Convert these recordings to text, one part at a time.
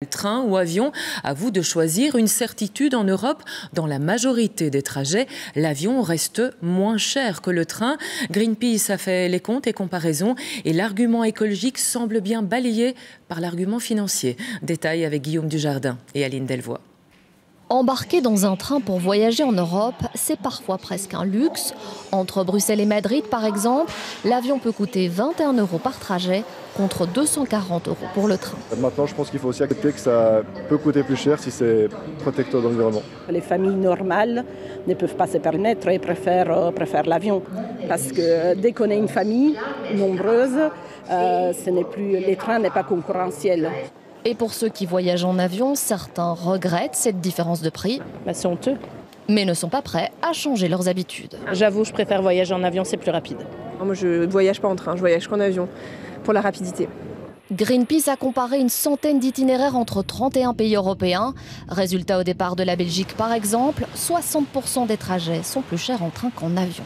Train ou avion, à vous de choisir. Une certitude en Europe, dans la majorité des trajets, l'avion reste moins cher que le train. Greenpeace a fait les comptes et comparaisons et l'argument écologique semble bien balayé par l'argument financier. Détail avec Guillaume Dujardin et Aline Delvoye. Embarquer dans un train pour voyager en Europe, c'est parfois presque un luxe. Entre Bruxelles et Madrid, par exemple, l'avion peut coûter 21 € par trajet contre 240 € pour le train. Maintenant, je pense qu'il faut aussi accepter que ça peut coûter plus cher si c'est protecteur de l'environnement. Les familles normales ne peuvent pas se permettre et préfèrent l'avion. Parce que dès qu'on est une famille nombreuse, les trains n'est pas concurrentiel. Et pour ceux qui voyagent en avion, certains regrettent cette différence de prix. C'est honteux. Mais ne sont pas prêts à changer leurs habitudes. J'avoue, je préfère voyager en avion, c'est plus rapide. Moi, je ne voyage pas en train, je voyage qu'en avion, pour la rapidité. Greenpeace a comparé une centaine d'itinéraires entre 31 pays européens. Résultat, au départ de la Belgique, par exemple, 60% des trajets sont plus chers en train qu'en avion.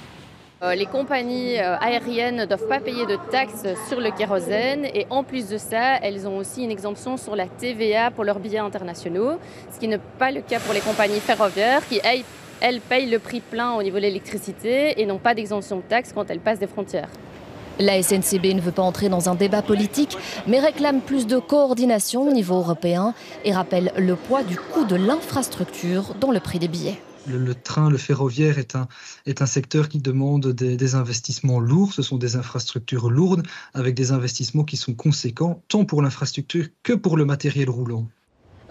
Les compagnies aériennes ne doivent pas payer de taxes sur le kérosène et en plus de ça, elles ont aussi une exemption sur la TVA pour leurs billets internationaux, ce qui n'est pas le cas pour les compagnies ferroviaires qui, elles, payent le prix plein au niveau de l'électricité et n'ont pas d'exemption de taxes quand elles passent des frontières. La SNCB ne veut pas entrer dans un débat politique, mais réclame plus de coordination au niveau européen et rappelle le poids du coût de l'infrastructure dans le prix des billets. Le train, le ferroviaire est un secteur qui demande des investissements lourds. Ce sont des infrastructures lourdes avec des investissements qui sont conséquents, tant pour l'infrastructure que pour le matériel roulant.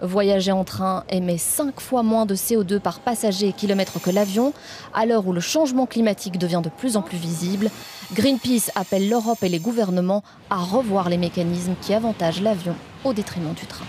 Voyager en train émet 5 fois moins de CO2 par passager et kilomètre que l'avion. À l'heure où le changement climatique devient de plus en plus visible, Greenpeace appelle l'Europe et les gouvernements à revoir les mécanismes qui avantagent l'avion au détriment du train.